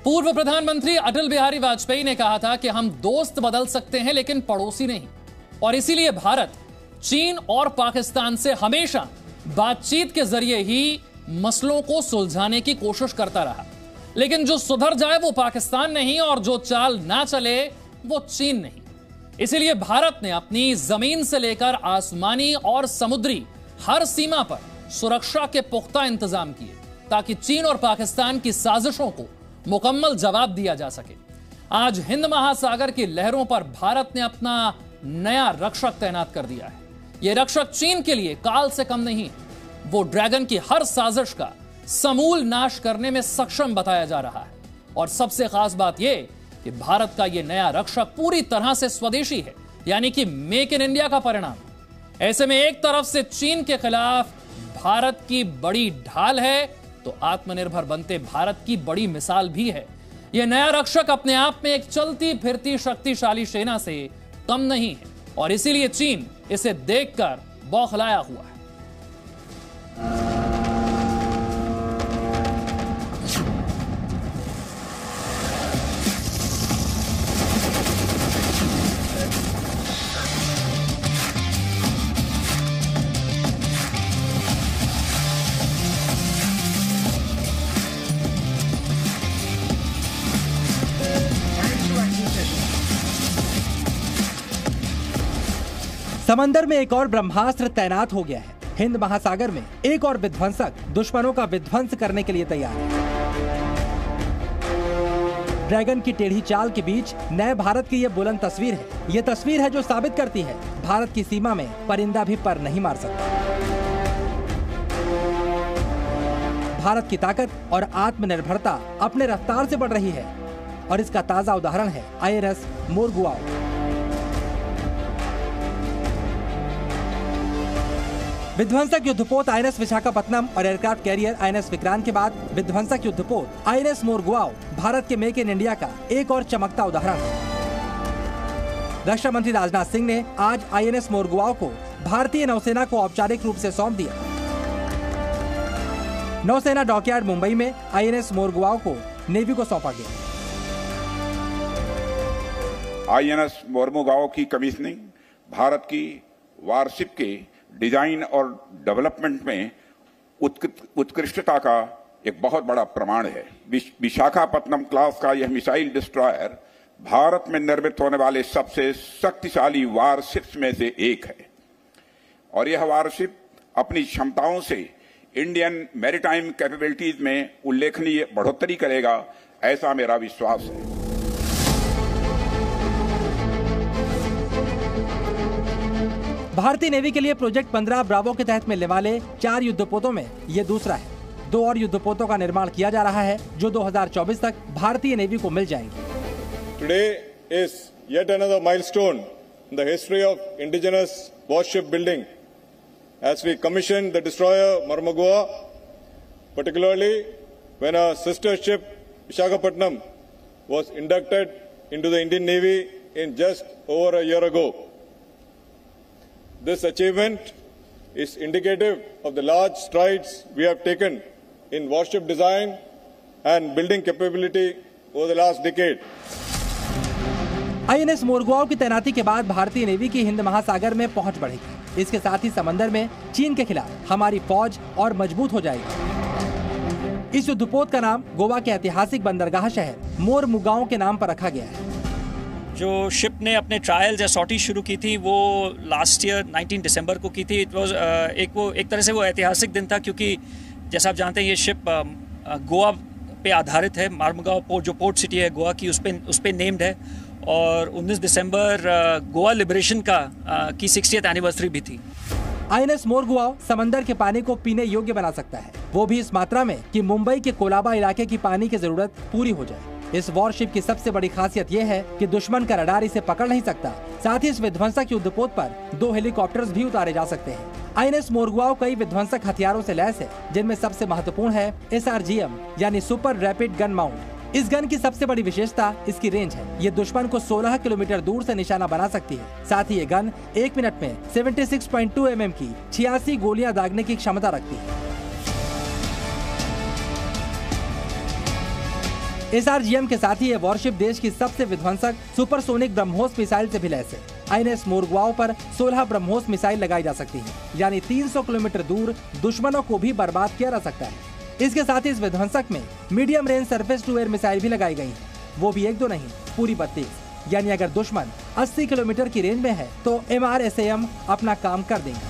पूर्व प्रधानमंत्री अटल बिहारी वाजपेयी ने कहा था कि हम दोस्त बदल सकते हैं लेकिन पड़ोसी नहीं, और इसीलिए भारत चीन और पाकिस्तान से हमेशा बातचीत के जरिए ही मसलों को सुलझाने की कोशिश करता रहा। लेकिन जो सुधर जाए वो पाकिस्तान नहीं और जो चाल ना चले वो चीन नहीं। इसीलिए भारत ने अपनी जमीन से लेकर आसमानी और समुद्री हर सीमा पर सुरक्षा के पुख्ता इंतजाम किए ताकि चीन और पाकिस्तान की साजिशों को मुकम्मल जवाब दिया जा सके। आज हिंद महासागर की लहरों पर भारत ने अपना नया रक्षक तैनात कर दिया है। यह रक्षक चीन के लिए काल से कम नहीं है। वो ड्रैगन की हर साजिश का समूल नाश करने में सक्षम बताया जा रहा है। और सबसे खास बात यह कि भारत का यह नया रक्षक पूरी तरह से स्वदेशी है, यानी कि मेक इन इंडिया का परिणाम। ऐसे में एक तरफ से चीन के खिलाफ भारत की बड़ी ढाल है तो आत्मनिर्भर बनते भारत की बड़ी मिसाल भी है। यह नया रक्षक अपने आप में एक चलती फिरती शक्तिशाली सेना से कम नहीं है और इसीलिए चीन इसे देखकर बौखलाया हुआ है। समंदर में एक और ब्रह्मास्त्र तैनात हो गया है। हिंद महासागर में एक और विध्वंसक दुश्मनों का विध्वंस करने के लिए तैयार है। ड्रैगन की टेढ़ी चाल के बीच नए भारत की यह बुलंद तस्वीर है। यह तस्वीर है जो साबित करती है भारत की सीमा में परिंदा भी पर नहीं मार सकता। भारत की ताकत और आत्मनिर्भरता अपने रफ्तार से बढ़ रही है और इसका ताजा उदाहरण है INS मोरगुआओ। विध्वंसक युद्धपोत INS विशाखापत्तनम और एयरक्राफ्ट कैरियर INS विक्रांत के बाद विध्वंसक युद्धपोत INS मोरगुआओ भारत के मेक इन इंडिया का एक और चमकता उदाहरण है। रक्षा मंत्री राजनाथ सिंह ने आज INS मोरगुआओ को भारतीय नौसेना को औपचारिक रूप से सौंप दिया। नौसेना डॉकयार्ड मुंबई में INS मोरगुआओ को नेवी को सौंपा गया। INS मोरमुगाओ की कमीशनिंग भारत की वारशिप के डिजाइन और डेवलपमेंट में उत्कृष्टता का एक बहुत बड़ा प्रमाण है। विशाखापत्तनम क्लास का यह मिसाइल डिस्ट्रॉयर भारत में निर्मित होने वाले सबसे शक्तिशाली वारशिप्स में से एक है और यह वारशिप अपनी क्षमताओं से इंडियन मैरीटाइम कैपेबिलिटीज में उल्लेखनीय बढ़ोतरी करेगा, ऐसा मेरा विश्वास है। भारतीय नेवी के लिए प्रोजेक्ट 15 ब्रावो के तहत मिलने वाले 4 युद्धपोतों में ये दूसरा है। 2 और युद्धपोतों का निर्माण किया जा रहा है जो 2024 तक भारतीय नेवी को मिल जाएंगे। Today is yet another milestone in the history of indigenous warship building as we commission the destroyer Mormugao, particularly when our sister ship Visakhapatnam was inducted into the Indian Navy in just over a year ago. This achievement is indicative of the large strides we have taken in warship design and building capability over the last decade. INS मोरगुआओ की तैनाती के बाद भारतीय navy की हिंद महासागर में पहुंच बढ़ेगी। इसके साथ ही समंदर में चीन के खिलाफ हमारी फौज और मजबूत हो जाएगी। इस युद्धपोत का नाम गोवा के ऐतिहासिक बंदरगाह शहर मोरमुगाओ के नाम पर रखा गया है। जो शिप ने अपने ट्रायल्स या सॉटी शुरू की थी वो लास्ट ईयर 19 दिसंबर को की थी। इट वाज एक तरह से वो ऐतिहासिक दिन था क्योंकि जैसा आप जानते हैं ये शिप गोवा पे आधारित है। मोरमुगाओ पोर्ट जो पोर्ट सिटी है गोवा की उस पे नेम्ड है और 19 दिसंबर गोवा लिबरेशन की 60th एनिवर्सरी भी थी। INS मोरगुआओ समंदर के पानी को पीने योग्य बना सकता है, वो भी इस मात्रा में कि मुंबई के कोलाबा इलाके की पानी की जरूरत पूरी हो जाए। इस वॉरशिप की सबसे बड़ी खासियत यह है कि दुश्मन का रडार इसे पकड़ नहीं सकता। साथ ही इस विध्वंसक युद्धपोत पर 2 हेलीकॉप्टर्स भी उतारे जा सकते हैं। INS मोरगुआओ कई विध्वंसक हथियारों से लैस है जिनमें सबसे महत्वपूर्ण है SRGM यानी सुपर रैपिड गन माउंट। इस गन की सबसे बड़ी विशेषता इसकी रेंज है। ये दुश्मन को 16 किलोमीटर दूर से निशाना बना सकती है। साथ ही ये गन 1 मिनट में 76.2 mm की 86 गोलियां दागने की क्षमता रखती है। SRGM के साथ ही ये वॉरशिप देश की सबसे विध्वंसक सुपरसोनिक ब्रह्मोस मिसाइल से भी लैस है। INS मोरगुआओ पर 16 ब्रह्मोस मिसाइल लगाई जा सकती है, यानी 300 किलोमीटर दूर दुश्मनों को भी बर्बाद किया जा सकता है। इसके साथ ही इस विध्वंसक में medium range surface to air missile भी लगाई गई है, वो भी 1-2 नहीं, पूरी 32। यानी अगर दुश्मन 80 किलोमीटर की रेंज में है तो MRSAM अपना काम कर देंगे।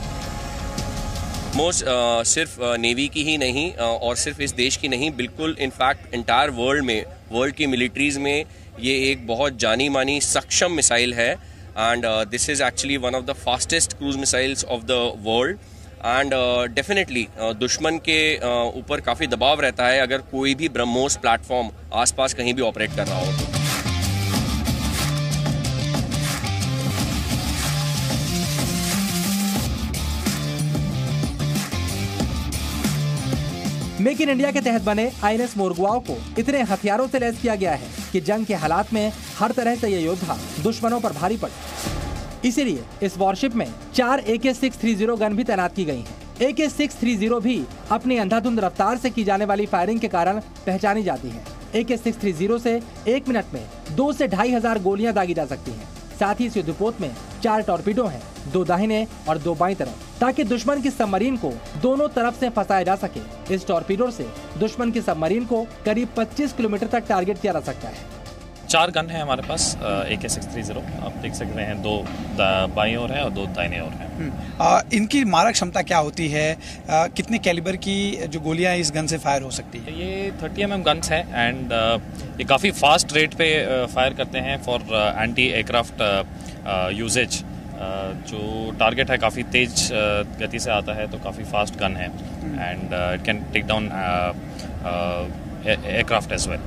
मोस्ट सिर्फ नेवी की ही नहीं और सिर्फ इस देश की नहीं, बिल्कुल इनफैक्ट एंटायर वर्ल्ड में, वर्ल्ड की मिलिट्रीज में ये एक बहुत जानी मानी सक्षम मिसाइल है। And this is actually one of the fastest cruise missiles of the world. And definitely दुश्मन के ऊपर काफ़ी दबाव रहता है अगर कोई भी ब्रह्मोस प्लेटफॉर्म आसपास कहीं भी ऑपरेट कर रहा हो। मेक इन इंडिया के तहत बने INS मोरगुआओ को इतने हथियारों से लैस किया गया है कि जंग के हालात में हर तरह से ये योद्धा दुश्मनों पर भारी पड़े। इसीलिए इस वॉरशिप में 4 AK-630 गन भी तैनात की गई हैं। AK-630 भी अपनी अंधाधुंध रफ्तार से की जाने वाली फायरिंग के कारण पहचानी जाती है। AK-630 से 1 मिनट में 2 से 2,500 गोलियां दागी जा सकती हैं। साथ ही इस युद्धपोत में 4 टॉर्पीडो हैं, 2 दाहिने और 2 बाईं तरफ, ताकि दुश्मन की सबमरीन को दोनों तरफ से फंसाया जा सके। इस टॉर्पीडो से दुश्मन की सबमरीन को करीब 25 किलोमीटर तक टारगेट किया जा सकता है। 4 गन है हमारे पास AK-630, आप देख सकते हैं, 2 बाईं ओर है और 2 दाहिने ओर है। इनकी मारक क्षमता क्या होती है? कितने कैलिबर की जो गोलियां इस गन से फायर हो सकती है? ये 30 mm गन्स है एंड ये काफ़ी फास्ट रेट पे फायर करते हैं फॉर एंटी एयरक्राफ्ट यूजेज। जो टारगेट है काफ़ी तेज गति से आता है, तो काफ़ी फास्ट गन है and it can take down aircraft as well.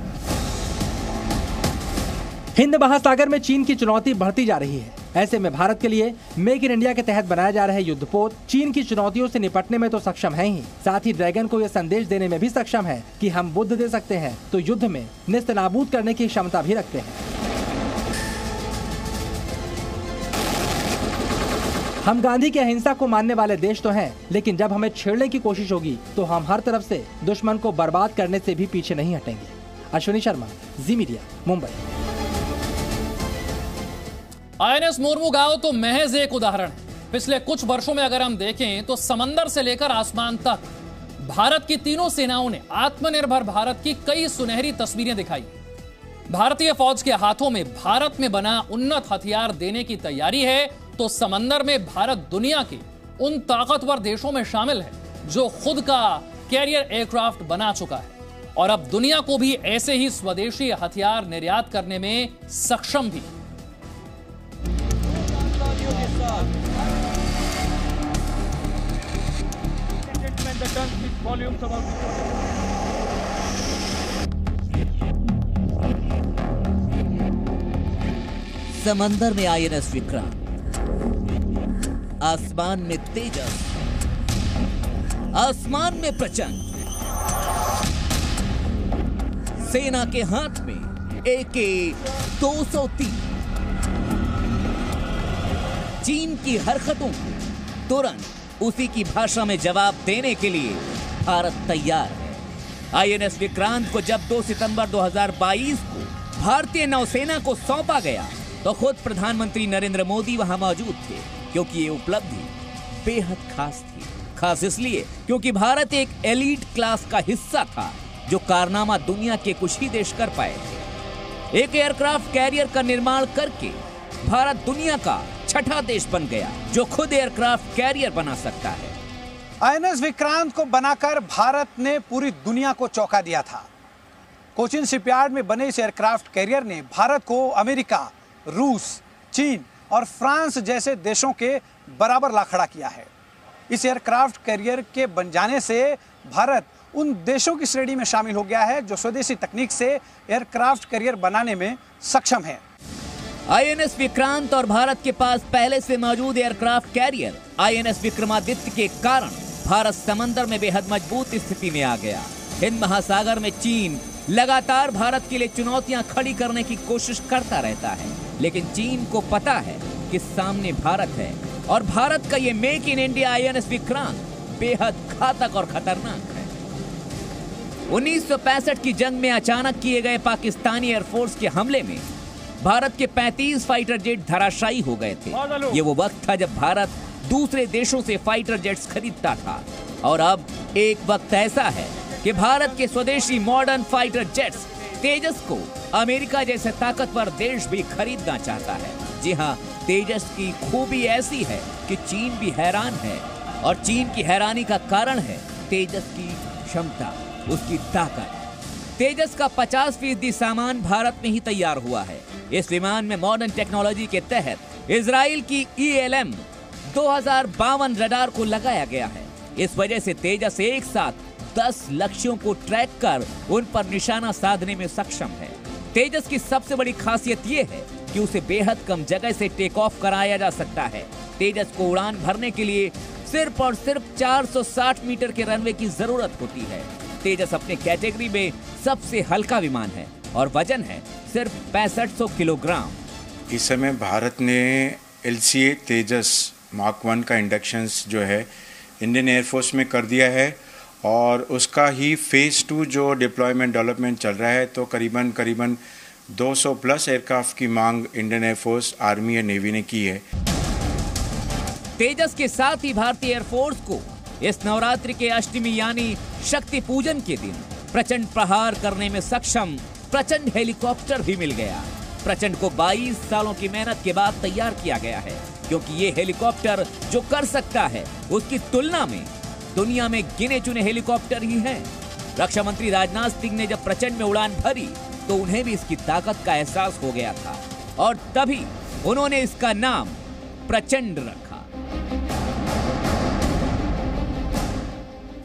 Hind महासागर में चीन की चुनौती बढ़ती जा रही है। ऐसे में भारत के लिए मेक इन इंडिया के तहत बनाया जा रहा युद्धपोत चीन की चुनौतियों से निपटने में तो सक्षम है ही, साथ ही ड्रैगन को यह संदेश देने में भी सक्षम है कि हम बुद्ध दे सकते हैं तो युद्ध में नेस्तनाबूद करने की क्षमता भी रखते हैं। हम गांधी की अहिंसा को मानने वाले देश तो हैं, लेकिन जब हमें छेड़ने की कोशिश होगी तो हम हर तरफ से दुश्मन को बर्बाद करने से भी पीछे नहीं हटेंगे। अश्विनी शर्मा, जी मीडिया, मुंबई। INS मोरमुगाओ तो महज एक उदाहरण है। पिछले कुछ वर्षों में अगर हम देखें तो समंदर से लेकर आसमान तक भारत की तीनों सेनाओं ने आत्मनिर्भर भारत की कई सुनहरी तस्वीरें दिखाई। भारतीय फौज के हाथों में भारत में बना उन्नत हथियार देने की तैयारी है, तो समंदर में भारत दुनिया के उन ताकतवर देशों में शामिल है जो खुद का कैरियर एयरक्राफ्ट बना चुका है और अब दुनिया को भी ऐसे ही स्वदेशी हथियार निर्यात करने में सक्षम भी। समंदर में INS विक्रांत, आसमान में तेजस, आसमान में प्रचंड, सेना के हाथ में AK-230। चीन की हरकतों को तुरंत उसी की भाषा में जवाब देने के लिए भारत तैयार है। INS विक्रांत को जब 2 सितंबर 2022 को भारतीय नौसेना को सौंपा गया तो खुद प्रधानमंत्री नरेंद्र मोदी वहां मौजूद थे, क्योंकि ये उपलब्धि बेहद खास थी। खास इसलिए क्योंकि भारत एक एलीट क्लास का हिस्सा था, जो कारनामा दुनिया के कुछ ही देश कर पाए थे। एक एयरक्राफ्ट कैरियर का निर्माण करके भारत दुनिया का 6ठा देश बन गया जो खुद एयरक्राफ्ट कैरियर बना सकता है। INS विक्रांत को बनाकर भारत ने पूरी दुनिया को चौंका दिया था। कोचिन शिपयार्ड में बने इस एयरक्राफ्ट कैरियर ने भारत को अमेरिका, रूस, चीन और फ्रांस जैसे देशों के बराबर ला खड़ा किया है। इस एयरक्राफ्ट कैरियर के बन जाने से भारत उन देशों की श्रेणी में शामिल हो गया है जो स्वदेशी तकनीक से एयरक्राफ्ट कैरियर बनाने में सक्षम है। INS विक्रांत और भारत के पास पहले से मौजूद एयरक्राफ्ट कैरियर INS विक्रमादित्य के कारण भारत समंदर में बेहद मजबूत स्थिति में आ गया। हिंद महासागर में चीन लगातार भारत के लिए चुनौतियां खड़ी करने की कोशिश करता रहता है, लेकिन चीन को पता है कि सामने भारत है और भारत का ये make in India INS Vikrant बेहद घातक और खतरनाक है। 1965 की जंग में अचानक किए गए पाकिस्तानी एयरफोर्स के हमले में भारत के 35 फाइटर जेट धराशायी हो गए थे। ये वो वक्त था जब भारत दूसरे देशों से फाइटर जेट्स खरीदता था और अब एक वक्त ऐसा है कि भारत के स्वदेशी मॉडर्न फाइटर जेट्स तेजस को अमेरिका जैसे ताकतवर देश भी खरीदना चाहता है। जी हाँ, तेजस की खूबी ऐसी है कि चीन भी हैरान है और चीन की हैरानी का कारण है तेजस की क्षमता, उसकी ताकत। तेजस का 50% सामान भारत में ही तैयार हुआ है। इस विमान में मॉडर्न टेक्नोलॉजी के तहत इजराइल की ELM 2052 रडार को लगाया गया है। इस वजह से तेजस एक साथ 10 लक्ष्यों को ट्रैक कर उन पर निशाना साधने में सक्षम है। तेजस की सबसे बड़ी खासियत ये है कि उसे बेहद कम जगह से टेक ऑफ कराया जा सकता है। तेजस को उड़ान भरने के लिए सिर्फ और सिर्फ 460 मीटर के रनवे की जरूरत होती है। तेजस अपने कैटेगरी में सबसे हल्का विमान है और वजन है सिर्फ 6500 किलोग्राम। इस समय भारत ने LCA तेजस Mark 1 का इंडक्शन जो है इंडियन एयरफोर्स में कर दिया है और उसका ही फेज 2 जो डिप्लॉयमेंट डेवलपमेंट चल रहा है, तो करीबन 200 प्लस एयरक्राफ्ट की मांग इंडियन एयरफोर्स, आर्मी और नेवी ने की है। तेजस के साथ ही भारतीय एयरफोर्स को इस नवरात्रि के अष्टमी यानी शक्ति पूजन के दिन प्रचंड प्रहार करने में सक्षम प्रचंड हेलीकॉप्टर भी मिल गया। प्रचंड को 22 सालों की मेहनत के बाद तैयार किया गया है, क्योंकि ये हेलीकॉप्टर जो कर सकता है उसकी तुलना में दुनिया में गिने चुने हेलीकॉप्टर ही हैं। रक्षा मंत्री राजनाथ सिंह ने जब प्रचंड में उड़ान भरी तो उन्हें भी इसकी ताकत का एहसास हो गया था और तभी उन्होंने इसका नाम प्रचंड रखा।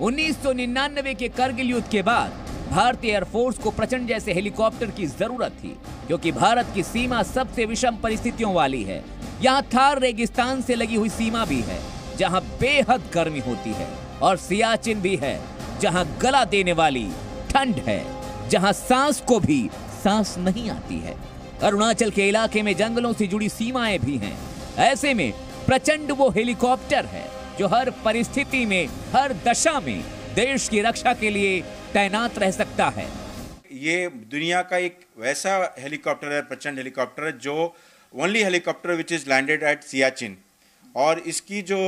1999 के करगिल युद्ध के बाद भारतीय एयरफोर्स को प्रचंड जैसे हेलीकॉप्टर की जरूरत थी, क्योंकि भारत की सीमा सबसे विषम परिस्थितियों वाली है। यहाँ थार रेगिस्तान से लगी हुई सीमा भी है जहाँ बेहद गर्मी होती है और सियाचिन भी है जहाँ गला देने वाली ठंड है, जहाँ सांस को भी सांस नहीं आती है। अरुणाचल के इलाके में जंगलों से जुड़ी सीमाएं भी हैं। ऐसे में प्रचंड वो हेलीकॉप्टर है जो हर परिस्थिति में, हर दशा में देश की रक्षा के लिए तैनात रह सकता है। ये दुनिया का एक वैसा हेलीकॉप्टर है, प्रचंड हेलीकॉप्टर, जो only helicopter which is landed eight Siachen, और इसकी जो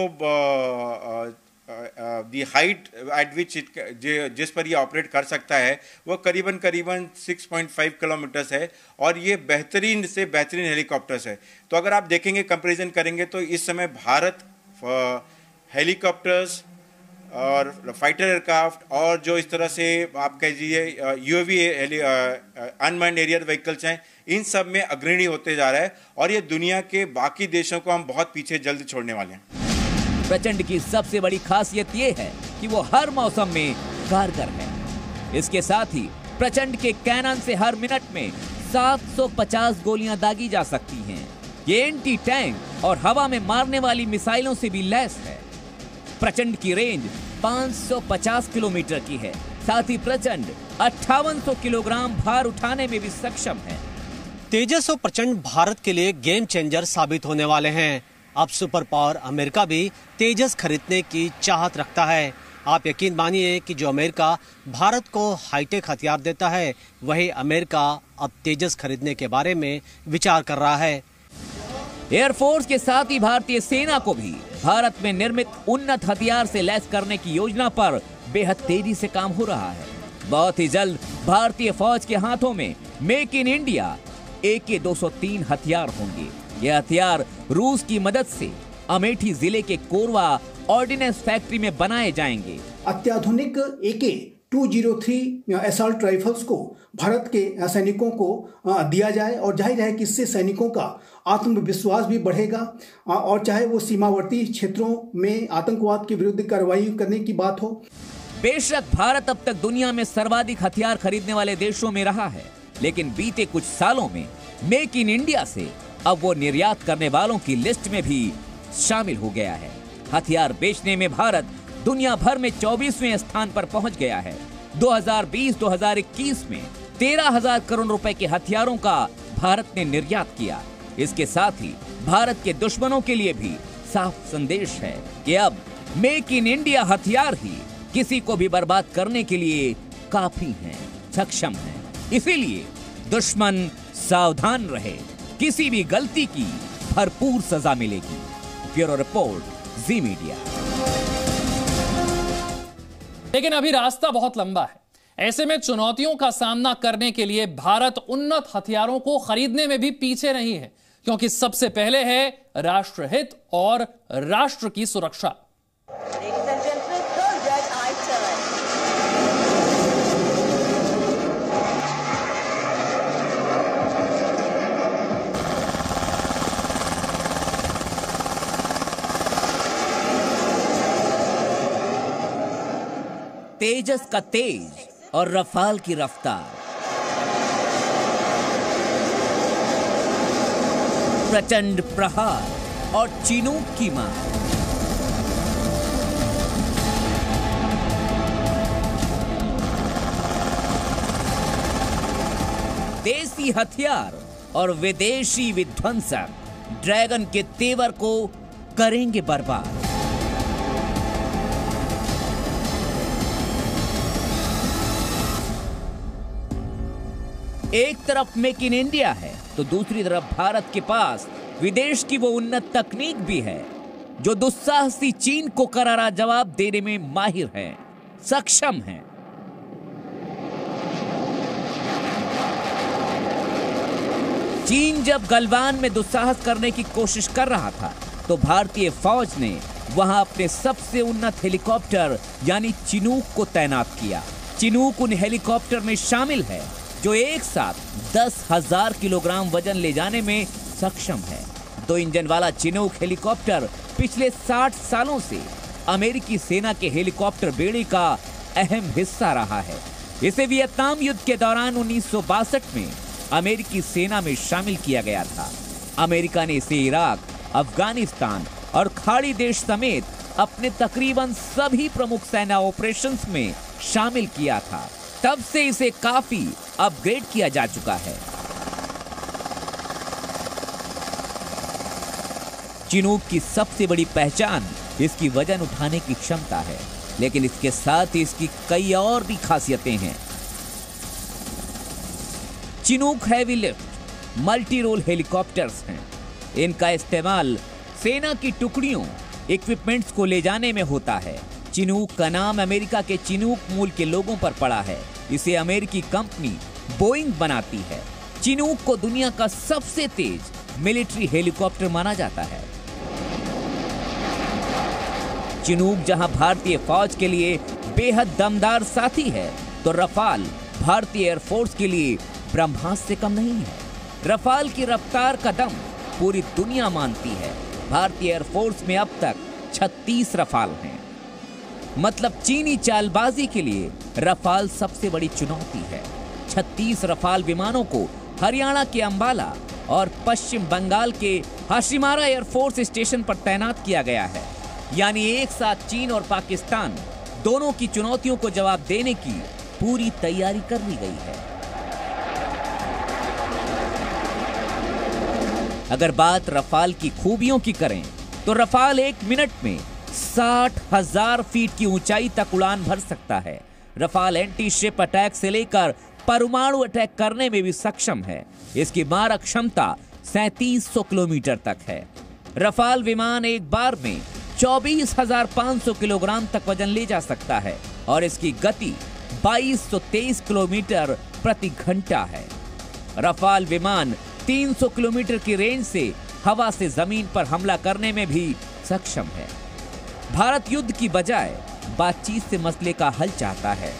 दी हाइट एट विच जिस पर ये ऑपरेट कर सकता है वो करीबन 6.5 किलोमीटर्स है और ये बेहतरीन से बेहतरीन हेलीकॉप्टर्स है। तो अगर आप देखेंगे, कंपैरिजन करेंगे, तो इस समय भारत हेलीकॉप्टर्स और फाइटर एयरक्राफ्ट और जो इस तरह से आप कहिए UAV अनमैन्ड एरियल व्हीकल्स हैं, इन सब में अग्रणी होते जा रहा है और ये दुनिया के बाकी देशों को हम बहुत पीछे जल्द छोड़ने वाले हैं। प्रचंड की सबसे बड़ी खासियत ये है कि वो हर मौसम में कारगर है। इसके साथ ही प्रचंड के कैनन से हर मिनट में 750 गोलियां दागी जा सकती हैं। ये एंटी टैंक और हवा में मारने वाली मिसाइलों से भी लैस है। प्रचंड की रेंज 550 किलोमीटर की है। साथ ही प्रचंड 5800 किलोग्राम भार उठाने में भी सक्षम है। तेजस और प्रचंड भारत के लिए गेम चेंजर साबित होने वाले हैं। अब सुपर पावर अमेरिका भी तेजस खरीदने की चाहत रखता है। आप यकीन मानिए कि जो अमेरिका भारत को हाईटेक हथियार देता है, वही अमेरिका अब तेजस खरीदने के बारे में विचार कर रहा है। एयरफोर्स के साथ ही भारतीय सेना को भी भारत में निर्मित उन्नत हथियार से लैस करने की योजना पर बेहद तेजी से काम हो रहा है। बहुत ही जल्द भारतीय फौज के हाथों में मेक इन इंडिया AK-203 हथियार होंगे। ये हथियार रूस की मदद से अमेठी जिले के कोरवा ऑर्डिनेंस फैक्ट्री में बनाए जाएंगे। अत्याधुनिक AK-203 असॉल्ट राइफल्स को भारत के सैनिकों को दिया जाए और जाहिर है कि इससे सैनिकों का आत्मविश्वास भी बढ़ेगा और चाहे वो सीमावर्ती क्षेत्रों में आतंकवाद के विरुद्ध कार्रवाई करने की बात हो। बेशक भारत अब तक दुनिया में सर्वाधिक हथियार खरीदने वाले देशों में रहा है, लेकिन बीते कुछ सालों में मेक इन इंडिया से अब वो निर्यात करने वालों की लिस्ट में भी शामिल हो गया है। हथियार बेचने में भारत दुनिया भर में 24वें स्थान पर पहुंच गया है। 2020-2021 में 13,000 करोड़ रुपए के हथियारों का भारत ने निर्यात किया। इसके साथ ही भारत के दुश्मनों के लिए भी साफ संदेश है कि अब मेक इन इंडिया हथियार ही किसी को भी बर्बाद करने के लिए काफी हैं, सक्षम हैं। इसीलिए दुश्मन सावधान रहे, किसी भी गलती की भरपूर सजा मिलेगी। ब्यूरो रिपोर्ट, जी मीडिया। लेकिन अभी रास्ता बहुत लंबा है। ऐसे में चुनौतियों का सामना करने के लिए भारत उन्नत हथियारों को खरीदने में भी पीछे नहीं है, क्योंकि सबसे पहले है राष्ट्रहित और राष्ट्र की सुरक्षा। तेजस का तेज और रफाल की रफ्तार, प्रचंड प्रहार और चिनूक की मार, देसी हथियार और विदेशी विध्वंसक ड्रैगन के तेवर को करेंगे बर्बाद। एक तरफ मेक इन इंडिया है तो दूसरी तरफ भारत के पास विदेश की वो उन्नत तकनीक भी है जो दुस्साहसी चीन को करारा जवाब देने में माहिर है, सक्षम है। चीन जब गलवान में दुस्साहस करने की कोशिश कर रहा था तो भारतीय फौज ने वहां अपने सबसे उन्नत हेलीकॉप्टर यानी चिनूक को तैनात किया। चिनूक उन हेलीकॉप्टर में शामिल है जो एक साथ 10,000 किलोग्राम वजन ले जाने में सक्षम है। 2 इंजन वाला चिनूक हेलीकॉप्टर पिछले 60 सालों से अमेरिकी सेना के हेलीकॉप्टर बेड़े का अहम हिस्सा रहा है। इसे वियतनाम युद्ध के दौरान 1962 में अमेरिकी सेना में शामिल किया गया था। अमेरिका ने इसे इराक, अफगानिस्तान और खाड़ी देश समेत अपने तकरीबन सभी प्रमुख सेना ऑपरेशंस में शामिल किया था। तब से इसे काफी अपग्रेड किया जा चुका है। चिनूक की सबसे बड़ी पहचान इसकी वजन उठाने की क्षमता है, लेकिन इसके साथ ही इसकी कई और भी खासियतें हैं। Chinook heavy lift multi role helicopters हैं। इनका इस्तेमाल सेना की टुकड़ियों, इक्विपमेंट्स को ले जाने में होता है। चिनूक का नाम अमेरिका के चिनूक मूल के लोगों पर पड़ा है। इसे अमेरिकी कंपनी बोइंग बनाती है। चिनूक को दुनिया का सबसे तेज मिलिट्री हेलीकॉप्टर माना जाता है। चिनूक जहां भारतीय फौज के लिए बेहद दमदार साथी है, तो रफाल भारतीय एयरफोर्स के लिए ब्रह्मास्त्र से कम नहीं है। रफाल की रफ्तार का दम पूरी दुनिया मानती है। भारतीय एयरफोर्स में अब तक 36 रफाल हैं। मतलब चीनी चालबाजी के लिए रफाल सबसे बड़ी चुनौती है। 36 रफाल विमानों को हरियाणा के अंबाला और पश्चिम बंगाल के हाशिमारा एयरफोर्स स्टेशन पर तैनात किया गया है। यानी एक साथ चीन और पाकिस्तान दोनों की चुनौतियों को जवाब देने की पूरी तैयारी कर ली गई है। अगर बात रफाल की खूबियों की करें तो रफाल 1 मिनट में 60,000 फीट की ऊंचाई तक उड़ान भर सकता है। रफाल एंटी शिप अटैक से लेकर परमाणु अटैक करने में भी सक्षम है। इसकी मारक क्षमता 3700 किलोमीटर तक है। रफाल विमान एक बार में 24,500 किलोग्राम तक वजन ले जा सकता है और इसकी गति 2223 किलोमीटर प्रति घंटा है। रफाल विमान 300 किलोमीटर की रेंज से हवा से जमीन पर हमला करने में भी सक्षम है। भारत युद्ध की बजाय बातचीत से मसले का हल चाहता है,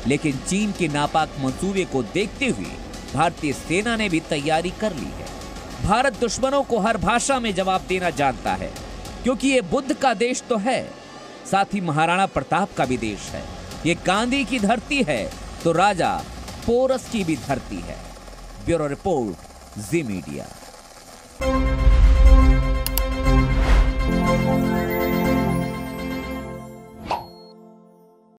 लेकिन चीन के नापाक मंसूबे को देखते हुए भारतीय सेना ने भी तैयारी कर ली है। भारत दुश्मनों को हर भाषा में जवाब देना जानता है, क्योंकि ये बुद्ध का देश तो है, साथ ही महाराणा प्रताप का भी देश है। ये गांधी की धरती है तो राजा पोरस की भी धरती है। ब्यूरो रिपोर्ट, जी मीडिया।